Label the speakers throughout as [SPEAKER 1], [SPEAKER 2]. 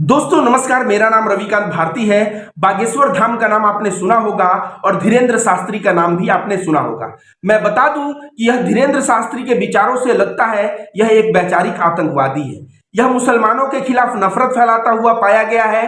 [SPEAKER 1] दोस्तों नमस्कार, मेरा नाम रविकांत भारती है। बागेश्वर धाम का नाम आपने सुना होगा और धीरेन्द्र शास्त्री का नाम भी आपने सुना होगा। मैं बता दूं कि यह धीरेन्द्र शास्त्री के विचारों से लगता है यह एक वैचारिक आतंकवादी है। यह मुसलमानों के खिलाफ नफरत फैलाता हुआ पाया गया है,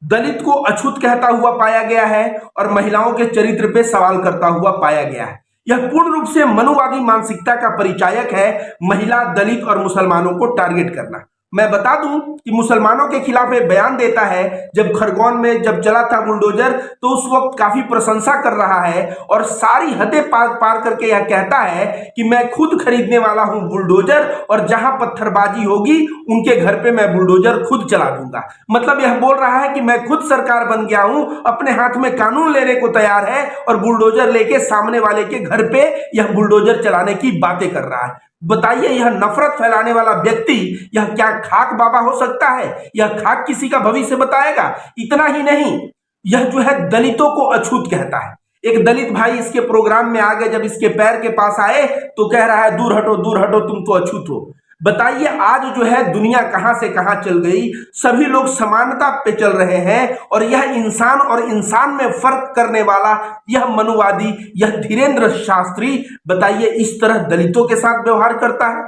[SPEAKER 1] दलित को अछूत कहता हुआ पाया गया है और महिलाओं के चरित्र पे सवाल करता हुआ पाया गया है। यह पूर्ण रूप से मनुवादी मानसिकता का परिचायक है, महिला, दलित और मुसलमानों को टारगेट करना। मैं बता दूं कि मुसलमानों के खिलाफ एक बयान देता है। जब खरगोन में जब चला था बुलडोजर तो उस वक्त काफी प्रशंसा कर रहा है और सारी हदें पार पार करके यह कहता है कि मैं खुद खरीदने वाला हूं बुलडोजर और जहां पत्थरबाजी होगी उनके घर पे मैं बुलडोजर खुद चला दूंगा। मतलब यह बोल रहा है कि मैं खुद सरकार बन गया हूं, अपने हाथ में कानून लेने को तैयार है और बुलडोजर लेके सामने वाले के घर पे यह बुलडोजर चलाने की बातें कर रहा है। बताइए, यह नफरत फैलाने वाला व्यक्ति यह क्या खाक बाबा हो सकता है? यह खाक किसी का भविष्य बताएगा? इतना ही नहीं, यह जो है दलितों को अछूत कहता है। एक दलित भाई इसके प्रोग्राम में आ गए, जब इसके पैर के पास आए तो कह रहा है दूर हटो तुम तो अछूत हो। बताइए, आज जो है दुनिया कहां से कहां चल गई। सभी लोग समानता पे चल रहे हैं और यह इंसान और इंसान में फर्क करने वाला यह मनुवादी, यह धीरेन्द्र शास्त्री, बताइए इस तरह दलितों के साथ व्यवहार करता है।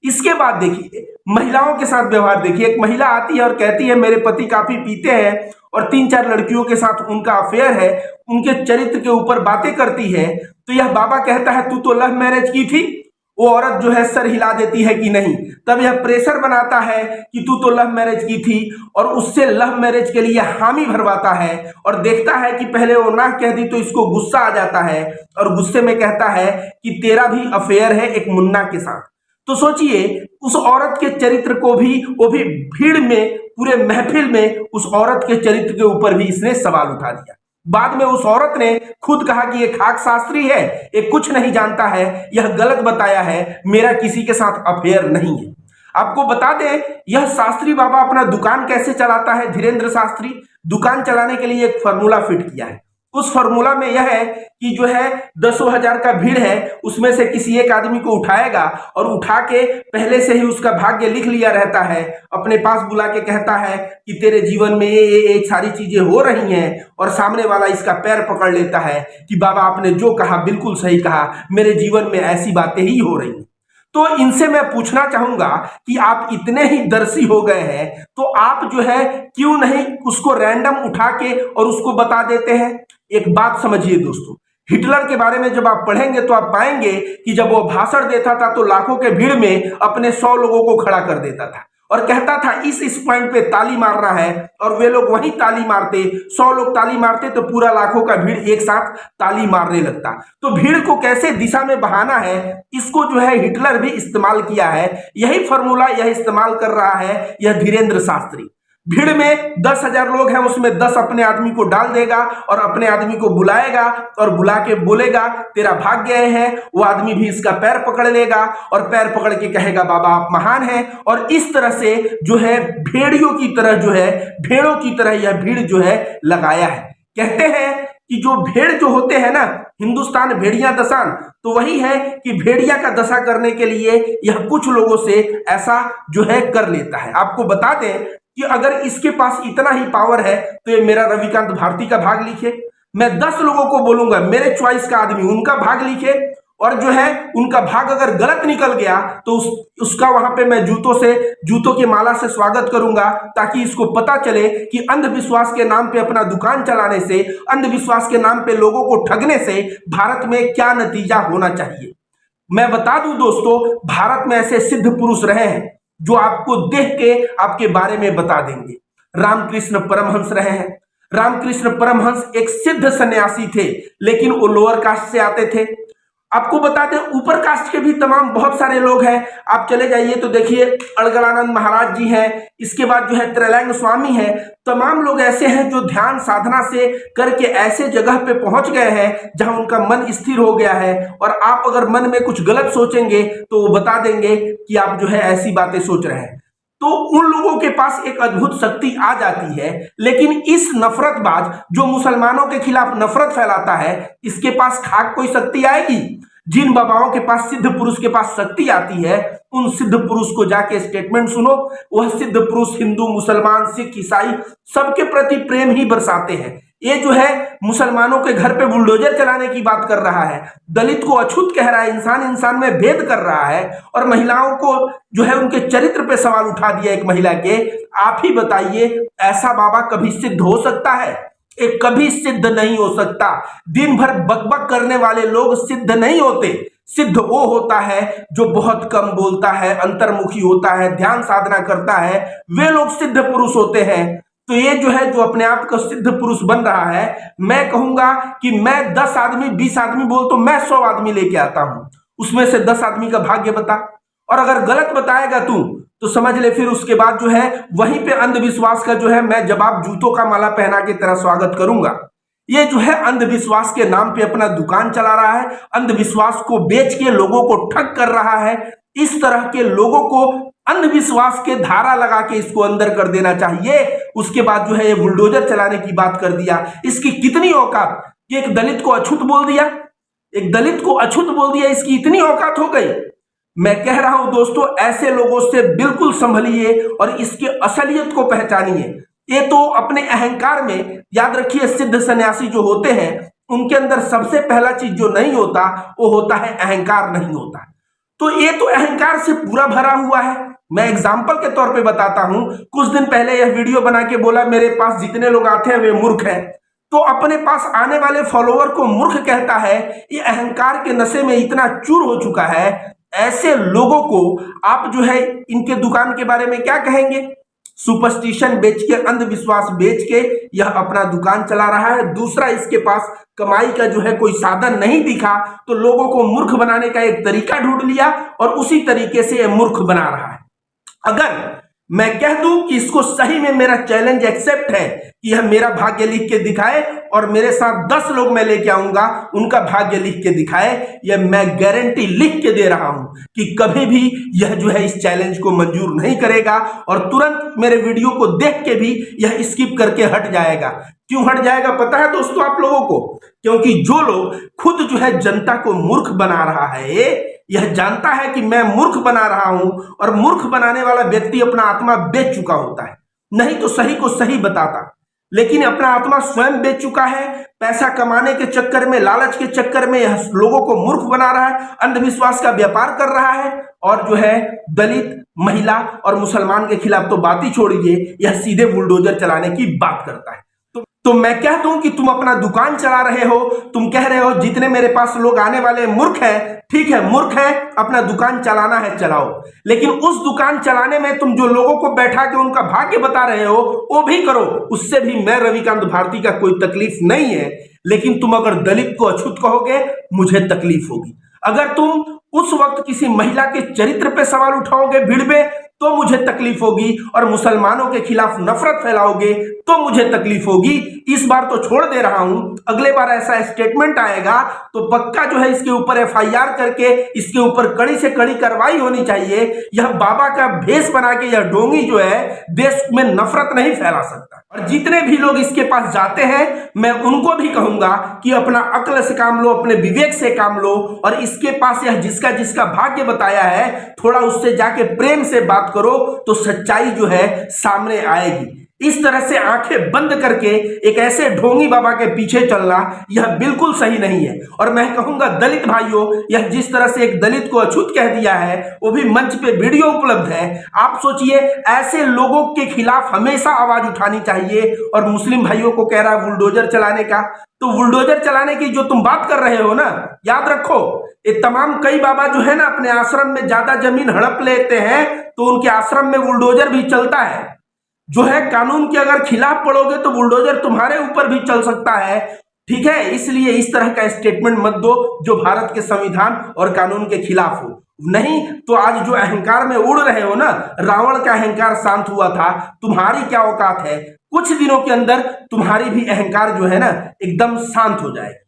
[SPEAKER 1] इसके बाद देखिए, महिलाओं के साथ व्यवहार देखिए। एक महिला आती है और कहती है मेरे पति काफी पीते हैं और 3-4 लड़कियों के साथ उनका अफेयर है, उनके चरित्र के ऊपर बातें करती है। तो यह बाबा कहता है तू तो लव मैरिज की थी। वो औरत जो है सर हिला देती है कि नहीं। तब यह प्रेशर बनाता है कि तू तो लव मैरिज की थी और उससे लव मैरिज के लिए हामी भरवाता है और देखता है कि पहले वो ना कह दी तो इसको गुस्सा आ जाता है और गुस्से में कहता है कि तेरा भी अफेयर है एक मुन्ना के साथ। तो सोचिए, उस औरत के चरित्र को भी, वो भी भीड़ में, पूरे महफिल में उस औरत के चरित्र के ऊपर भी इसने सवाल उठा दिया। बाद में उस औरत ने खुद कहा कि ये खाक शास्त्री है, ये कुछ नहीं जानता है, यह गलत बताया है, मेरा किसी के साथ अफेयर नहीं है। आपको बता दें, यह शास्त्री बाबा अपना दुकान कैसे चलाता है। धीरेन्द्र शास्त्री दुकान चलाने के लिए एक फॉर्मूला फिट किया है। उस फॉर्मूला में यह है कि जो है 10,000 का भीड़ है, उसमें से किसी एक आदमी को उठाएगा और उठा के पहले से ही उसका भाग्य लिख लिया रहता है, अपने पास बुला के कहता है कि तेरे जीवन में ये सारी चीजें हो रही हैं और सामने वाला इसका पैर पकड़ लेता है कि बाबा आपने जो कहा बिल्कुल सही कहा, मेरे जीवन में ऐसी बातें ही हो रही हैं। तो इनसे मैं पूछना चाहूंगा कि आप इतने ही दर्शी हो गए हैं तो आप जो है क्यों नहीं उसको रैंडम उठा के और उसको बता देते हैं। एक बात समझिए दोस्तों, हिटलर के बारे में जब आप पढ़ेंगे तो आप पाएंगे कि जब वो भाषण देता था तो लाखों के भीड़ में अपने 100 लोगों को खड़ा कर देता था और कहता था इस पॉइंट पे ताली मारना है और वे लोग वहीं ताली मारते। 100 लोग ताली मारते तो पूरा लाखों का भीड़ एक साथ ताली मारने लगता। तो भीड़ को कैसे दिशा में बहाना है, इसको जो है हिटलर भी इस्तेमाल किया है। यही फॉर्मूला यह इस्तेमाल कर रहा है यह धीरेन्द्र शास्त्री। भीड़ में 10,000 लोग हैं, उसमें 10 अपने आदमी को डाल देगा और अपने आदमी को बुलाएगा और बुला के बोलेगा तेरा भाग्य है। वो आदमी भी इसका पैर पकड़ लेगा और पैर पकड़ के कहेगा बाबा आप महान हैं। और इस तरह से जो है भेड़ियों की तरह जो है, भेड़ों की तरह यह भीड़ जो है लगाया है। कहते हैं कि जो भेड़ जो होते हैं ना, हिंदुस्तान भेड़िया दशान, तो वही है कि भेड़िया का दशा करने के लिए यह कुछ लोगों से ऐसा जो है कर लेता है। आपको बता दें कि अगर इसके पास इतना ही पावर है तो ये मेरा रविकांत भारती का भाग लिखे। मैं 10 लोगों को बोलूंगा मेरे चॉइस का आदमी उनका भाग लिखे और जो है उनका भाग अगर गलत निकल गया तो उसका वहां पे मैं जूतों की माला से स्वागत करूंगा, ताकि इसको पता चले कि अंधविश्वास के नाम पे अपना दुकान चलाने से, अंधविश्वास के नाम पे लोगों को ठगने से भारत में क्या नतीजा होना चाहिए। मैं बता दूं दोस्तों, भारत में ऐसे सिद्ध पुरुष रहे हैं जो आपको देख के आपके बारे में बता देंगे। रामकृष्ण परमहंस रहे हैं। रामकृष्ण परमहंस एक सिद्ध सन्यासी थे, लेकिन वो लोअर कास्ट से आते थे। आपको बता दें ऊपर कास्ट के भी तमाम बहुत सारे लोग हैं। आप चले जाइए तो देखिए अड़गड़ानंद महाराज जी हैं, इसके बाद जो है त्रैलंग स्वामी है। तमाम लोग ऐसे हैं जो ध्यान साधना से करके ऐसे जगह पे पहुंच गए हैं जहां उनका मन स्थिर हो गया है। और आप अगर मन में कुछ गलत सोचेंगे तो वो बता देंगे कि आप जो है ऐसी बातें सोच रहे हैं। तो उन लोगों के पास एक अद्भुत शक्ति आ जाती है। लेकिन इस नफरतबाज जो मुसलमानों के खिलाफ नफरत फैलाता है, इसके पास खाक कोई शक्ति आएगी? जिन बाबाओं के पास, सिद्ध पुरुष के पास शक्ति आती है उन सिद्ध पुरुष को जाके स्टेटमेंट सुनो। वह सिद्ध पुरुष हिंदू, मुसलमान, सिख, ईसाई सबके प्रति प्रेम ही बरसाते हैं। ये जो है मुसलमानों के घर पे बुलडोजर चलाने की बात कर रहा है, दलित को अछूत कह रहा है, इंसान इंसान में भेद कर रहा है, और महिलाओं को जो है उनके चरित्र पे सवाल उठा दिया एक महिला के। आप ही बताइए, ऐसा बाबा कभी सिद्ध हो सकता है? एक कभी सिद्ध नहीं हो सकता। दिन भर बकबक करने वाले लोग सिद्ध नहीं होते। सिद्ध वो होता है जो बहुत कम बोलता है, अंतर्मुखी होता है, ध्यान साधना करता है, वे लोग सिद्ध पुरुष होते हैं। तो ये जो है, जो अपने आप को सिद्ध पुरुष बन रहा है, मैं कहूंगा कि मैं 10 आदमी 20 आदमी बोल तो मैं 100 आदमी लेके आता हूं, उसमें से 10 आदमी का भाग्य बता। और अगर गलत बताएगा तू तो समझ ले फिर उसके बाद जो है वहीं पे अंधविश्वास का जो है मैं जवाब जूतों का माला पहना के तेरा स्वागत करूंगा। ये जो है अंधविश्वास के नाम पे अपना दुकान चला रहा है, अंधविश्वास को बेच के लोगों को ठग कर रहा है। इस तरह के लोगों को अंधविश्वास के धारा लगा के इसको अंदर कर देना चाहिए। उसके बाद जो है ये बुलडोजर चलाने की बात कर दिया। इसकी कितनी औकात कि एक दलित को अछूत बोल दिया, एक दलित को अछूत बोल दिया, इसकी इतनी औकात हो गई। मैं कह रहा हूं दोस्तों, ऐसे लोगों से बिल्कुल संभलिए और इसके असलियत को पहचानिए। ये तो अपने अहंकार में, याद रखिए, सिद्ध सन्यासी जो होते हैं उनके अंदर सबसे पहला चीज जो नहीं होता वो होता है अहंकार नहीं होता। तो ये तो अहंकार से पूरा भरा हुआ है। मैं एग्जाम्पल के तौर पे बताता हूं, कुछ दिन पहले यह वीडियो बना के बोला मेरे पास जितने लोग आते हैं वे मूर्ख हैं। तो अपने पास आने वाले फॉलोअर को मूर्ख कहता है। ये अहंकार के नशे में इतना चूर हो चुका है। ऐसे लोगों को आप जो है इनके दुकान के बारे में क्या कहेंगे? सुपरस्टिशन बेच के, अंधविश्वास बेच के यह अपना दुकान चला रहा है। दूसरा, इसके पास कमाई का जो है कोई साधन नहीं दिखा तो लोगों को मूर्ख बनाने का एक तरीका ढूंढ लिया और उसी तरीके से यह मूर्ख बना रहा है। अगर मैं कह दूं कि इसको सही में मेरा चैलेंज एक्सेप्ट है कि यह मेरा भाग्य लिख के दिखाए और मेरे साथ 10 लोग मैं लेके आऊंगा, उनका भाग्य लिख के दिखाए, यह मैं गारंटी लिख के दे रहा हूं कि कभी भी यह जो है इस चैलेंज को मंजूर नहीं करेगा और तुरंत मेरे वीडियो को देख के भी यह स्किप करके हट जाएगा। क्यों हट जाएगा पता है दोस्तों आप लोगों को? क्योंकि जो लोग खुद जो है जनता को मूर्ख बना रहा है, यह जानता है कि मैं मूर्ख बना रहा हूं, और मूर्ख बनाने वाला व्यक्ति अपना आत्मा बेच चुका होता है, नहीं तो सही को सही बताता, लेकिन अपना आत्मा स्वयं बेच चुका है। पैसा कमाने के चक्कर में, लालच के चक्कर में यह लोगों को मूर्ख बना रहा है, अंधविश्वास का व्यापार कर रहा है, और जो है दलित, महिला और मुसलमान के खिलाफ तो बात ही छोड़िए, यह सीधे बुलडोजर चलाने की बात करता है। तो मैं कह दूं कि तुम अपना दुकान चला रहे हो, तुम कह रहे हो जितने मेरे पास लोग आने वाले मूर्ख हैं, ठीक है मूर्ख है, अपना दुकान चलाना है चलाओ, लेकिन उस दुकान चलाने में तुम जो लोगों को बैठा के उनका भाग्य बता रहे हो वो भी करो, उससे भी मैं रविकांत भारती का कोई तकलीफ नहीं है। लेकिन तुम अगर दलित को अछूत कहोगे मुझे तकलीफ होगी, अगर तुम उस वक्त किसी महिला के चरित्र पे सवाल उठाओगे भीड़ में तो मुझे तकलीफ होगी, और मुसलमानों के खिलाफ नफरत फैलाओगे तो मुझे तकलीफ होगी। इस बार तो छोड़ दे रहा हूं, अगले बार ऐसा स्टेटमेंट आएगा तो पक्का जो है इसके ऊपर FIR करके इसके ऊपर कड़ी से कड़ी कार्रवाई होनी चाहिए। यह बाबा का भेष बना के यह ढोंगी जो है देश में नफरत नहीं फैला सकता। और जितने भी लोग इसके पास जाते हैं मैं उनको भी कहूंगा कि अपना अक्ल से काम लो, अपने विवेक से काम लो, और इसके पास यह जिसका जिसका भाग्य बताया है थोड़ा उससे जाके प्रेम से बात करो तो सच्चाई जो है सामने आएगी। इस तरह से आंखें बंद करके एक ऐसे ढोंगी बाबा के पीछे चलना यह बिल्कुल सही नहीं है। और मैं कहूंगा दलित भाइयों, यह जिस तरह से एक दलित को अछूत कह दिया है वो भी मंच पे वीडियो उपलब्ध है, आप सोचिए ऐसे लोगों के खिलाफ हमेशा आवाज उठानी चाहिए। और मुस्लिम भाइयों को कह रहा है बुलडोजर चलाने का, तो बुलडोजर चलाने की जो तुम बात कर रहे हो ना, याद रखो ये तमाम कई बाबा जो है ना अपने आश्रम में ज्यादा जमीन हड़प लेते हैं तो उनके आश्रम में बुलडोजर भी चलता है। जो है कानून के अगर खिलाफ पड़ोगे तो बुलडोजर तुम्हारे ऊपर भी चल सकता है, ठीक है। इसलिए इस तरह का स्टेटमेंट मत दो जो भारत के संविधान और कानून के खिलाफ हो। नहीं तो आज जो अहंकार में उड़ रहे हो ना, रावण का अहंकार शांत हुआ था, तुम्हारी क्या औकात है? कुछ दिनों के अंदर तुम्हारी भी अहंकार जो है ना एकदम शांत हो जाएगा।